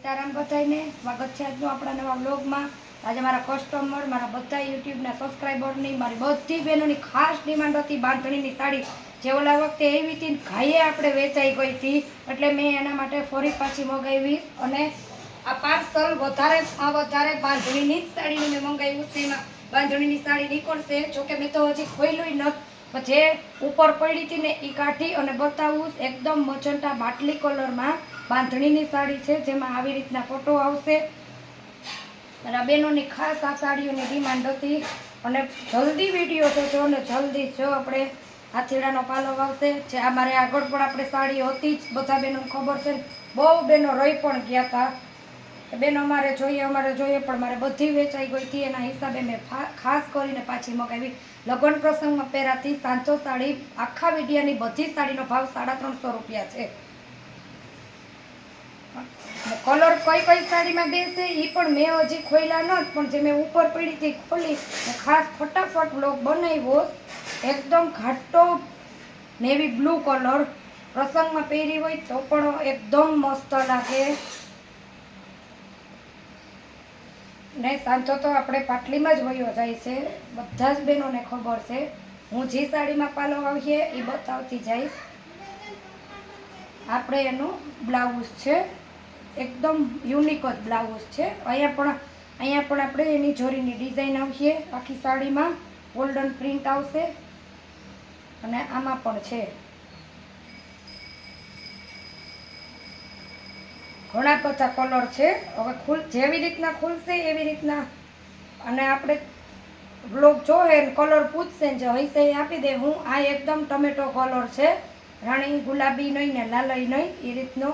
સીતાराम બધાને સ્વાગત છે આજનો આપણા નવા વ્લોગમાં। આજે મારા કસ્ટમર મારા બધા યુટ્યુબના સબસ્ક્રાઈબરની મારી બધી બહેનોની ખાસ ડિમાન્ડ હતી બાંધણીની સાડી, જે ઓલા વખતે એવી હતી ઘાયે આપણે વેચાઈ ગઈ હતી, એટલે મેં એના માટે ફરી પાછી મંગાવી। અને આ પાર્સલ વધારે બાંધણીની જ સાડીનું મેં મંગાવ્યું છે। એમાં બાંધણીની સાડી નીકળશે, જોકે મેં તો હજી ખોલ્યું નથી, જે ઉપર પડી હતી ને એ કાઢી અને બતાવું। એકદમ મજંટા બાટલી કલરમાં બાંધણીની સાડી છે, જેમાં આવી રીતના ફોટો આવશે। અને આ બહેનોની ખાસ આ સાડીઓની ડિમાન્ડ હતી, અને જલ્દી વિડીયો જોજો અને જલ્દી જો આપણે હાથીડાનો પાલવ આવશે। જે અમારે આગળ પણ આપણે સાડી હતી જ, બધા બહેનોને ખબર છે, બહુ બહેનો રહી પણ ગયા હતા કે બેનો અમારે જોઈએ પણ મારે બધી વેચાઈ ગઈ હતી। એના હિસાબે મેં ખાસ કરીને પાછી મગાવી। લગ્ન પ્રસંગમાં પહેરાતી સાંચો સાડી, આખા વિડિયાની બધી સાડીનો ભાવ 350 રૂપિયા છે। કલર કઈ સાડીમાં બેસે એ પણ મેં હજી ખોલ્યા નથી, પણ જે મેં ઉપર પડી હતી ખોલી ખાસ ફટાફટ વ્લોગ બનાવ્યો। એકદમ ઘાટો નેવી બ્લુ કલર, પ્રસંગમાં પહેરી હોય તો પણ એકદમ મસ્ત લાગે। ને સાંચો તો આપણે પાટલીમાં જ વયો જાય છે, બધા જ બહેનોને ખબર છે। હું જે સાડીમાં પાલવ આવીએ એ બતાવતી જઈશ। આપણે એનું બ્લાઉઝ છે, એકદમ યુનિક જ બ્લાઉઝ છે। અહીંયા પણ આપણે એની જોરીની ડિઝાઇન આવશે, આખી સાડીમાં ગોલ્ડન પ્રિન્ટ આવશે, અને આમાં પણ છે ઘણા બધા કલર છે। હવે જેવી રીતના ખુલશે એવી રીતના, અને આપણે બ્લોગ જોવે કલર પૂછશે ને જે હશે એ આપી દે। હું આ એકદમ ટમેટો કલર છે, રાણી ગુલાબી નહીં ને લાલઈ નહીં, એ રીતનો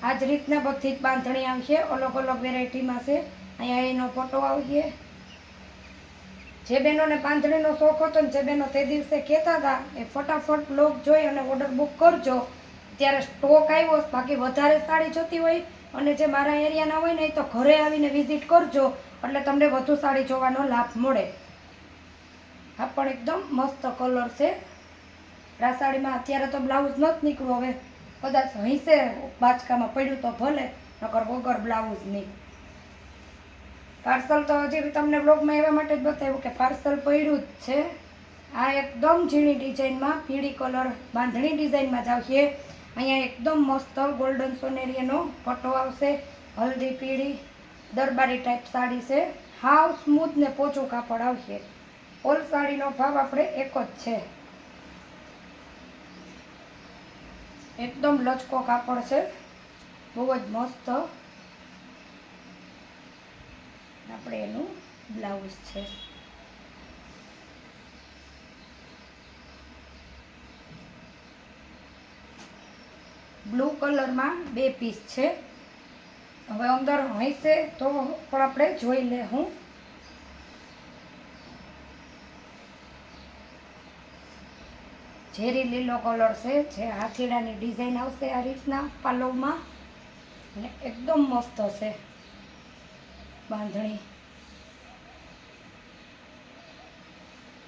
આ જ રીતના બધી જ બાંધણી આવશે, અલગ અલગ વેરાયટીમાં છે। અહીંયા એનો ફોટો આવશે। જે બહેનોને બાંધણીનો શોખ હતો ને જે બહેનો તે દિવસે કહેતા હતા એ ફટાફટ બ્લોગ જોઈ અને ઓર્ડર બુક કરજો, ત્યારે સ્ટોક આવ્યો। બાકી વધારે સાડી જોતી હોય અને જે મારા એરિયાના હોય ને એ તો ઘરે આવીને વિઝિટ કરજો, એટલે તમને વધુ સાડી જોવાનો લાભ મળે। આ પણ એકદમ મસ્ત કલર છે। આ સાડીમાં અત્યારે તો બ્લાઉઝ નથી નીકળ્યું, હવે કદાચ હશે બાચકામાં પડ્યું તો ભલે, નકર વગર બ્લાઉઝની। પાર્સલ તો હજી તમને બ્લોગમાં એવા માટે જ બતાવ્યું કે પાર્સલ પડ્યું જ છે। આ એકદમ ઝીણી ડિઝાઇનમાં પીળી કલર બાંધણી ડિઝાઇનમાં જ આવશે। અહીંયા એકદમ મસ્ત ગોલ્ડન સોનેરીનો ફોટો આવશે, હલ્દી પીળી દરબારી ટાઈપ સાડી છે, હાવ સ્મૂથ ને પોચું કાપડ આવશે। ઓલ સાડીનો ભાવ આપણે એક જ છે, એકદમ લચકો કાપડ છે, બહુ જ મસ્ત। આપણે એનું બ્લાઉઝ છે, બ્લુ કલરમાં 2 પીસ છે। હવે અંદર હશે તો પણ આપણે જોઈ લેવું। ઝેરી લીલો કલર છે, જે હાથીડાની ડિઝાઇન આવશે આ રીતના પાલવમાં, અને એકદમ મસ્ત છે બાંધણી।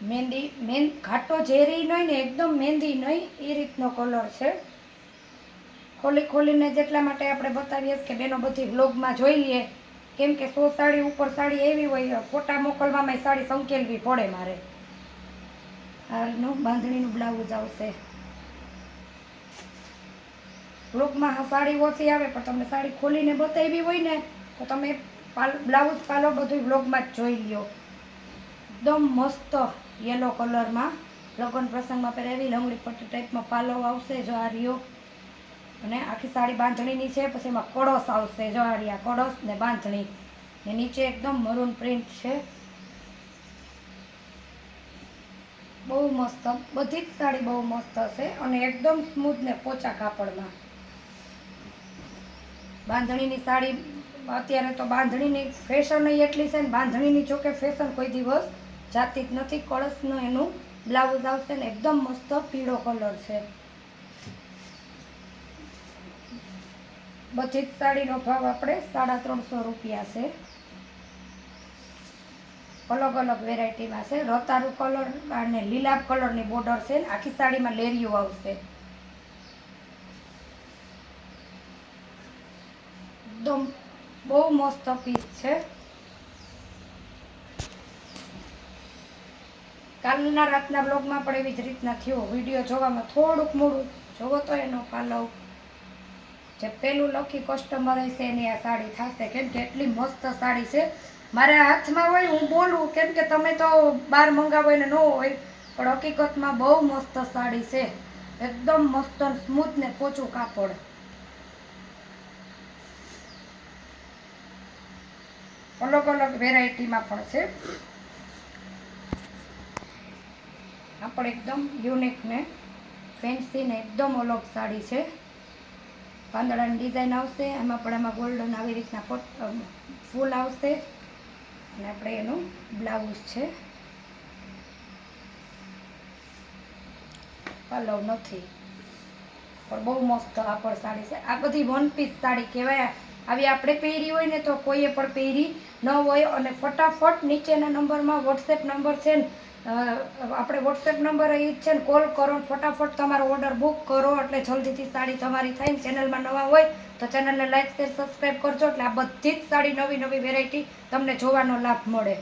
મહેંદી ઘાટો ઝેરી નહીં ને એકદમ મહેંદી નહીં, એ રીતનો કલર છે। ખોલીને જેટલા માટે આપણે બતાવીએ કે બેનો બધી વ્લોગમાં જોઈ લઈએ, કેમ કે 100 સાડી ઉપર સાડી એવી હોય, ફોટા મોકલવામાં સાડી સંકેલવી પડે મારે। આનું બાંધણીનું બ્લાઉઝ આવશે। વ્લોગમાં સાડી ઓછી આવે, પણ તમને સાડી ખોલીને બતાવી હોય ને તો તમે બ્લાઉઝ પાલો બધું વ્લોગમાં જ જોઈ લ્યો। એકદમ મસ્ત યલો કલરમાં લગ્ન પ્રસંગમાં પહેરેલી લંગડી પટ્ટી ટાઈપમાં પાલવ આવશે, જો આ રહ્યો, અને આખી સાડી બાંધણીની છે। પછી એમાં કળશ આવશે, જો આ રહ્યા કળશ ને બાંધણી, ને નીચે એકદમ મરૂન પ્રિન્ટ છે, બહુ મસ્ત। બધી જ સાડી બહુ મસ્ત છે, અને એકદમ સ્મૂથ ને પોચા કાપડમાં બાંધણીની સાડી। અત્યારે તો બાંધણીની ફેશન એટલી છે ને, બાંધણીની જોકે ફેશન કોઈ દિવસ જાતી જ નથી। કળશનું એનું બ્લાઉઝ આવશે ને એકદમ મસ્ત પીળો કલર છે। બધી જ સાડીનો ભાવ આપણે 350 રૂપિયા છે। અલગ અલગ વેરાયટીમાં છે, રતારું કલર અને લીલા કલરની બોર્ડર છે, આખી સાડીમાં લેરિયું આવશે, એકદમ બહુ મસ્ત પીસ છે. કાલના રાતના બ્લોગમાં પણ એવી જ રીતના થયો. વિડીયો જોવામાં થોડુંક મોડું જોવો તો એનો પાલવ જે પેલું લખી કસ્ટમર હશે એની આ સાડી થશે, કેમ કે એટલી મસ્ત સાડી છે. મારા હાથમાં હોય હું બોલું, કેમ કે તમે તો બહાર મંગાવો એને ન હોય, પણ હકીકતમાં બહુ મસ્ત સાડી છે. એકદમ મસ્ત સ્મૂથ ને પોચું કાપડ. અલગ અલગ વેરાયટીમાં પણ છે. આ પણ એકદમ યુનિક ને ફેન્સી ને એકદમ અલગ સાડી છે. પાંદડાની ડિઝાઇન આવશે, એમાં પણ એમાં ગોલ્ડન આવી રીતના ફૂલ આવશે, અને આપણે એનું બ્લાઉઝ છે. પાલવ નથી, પણ બહુ મસ્ત આ પણ સાડી છે. આ બધી વન પીસ સાડી કહેવાય. આવી આપણે પહેરી હોય ને તો કોઈએ પણ પહેરી ન હોય. અને ફટાફટ નીચેના નંબરમાં વોટ્સએપ નંબર છે ને, આપણે વોટ્સએપ નંબર એ છે ને, કોલ કરો, ફટાફટ તમારો ઓર્ડર બુક કરો, એટલે જલ્દીથી સાડી તમારી થાય. ચેનલમાં નવા હોય તો ચેનલને લાઈક શેર સબસ્ક્રાઈબ કરજો, એટલે આ બધી જ સાડી નવી નવી વેરાયટી તમને જોવાનો લાભ મળે.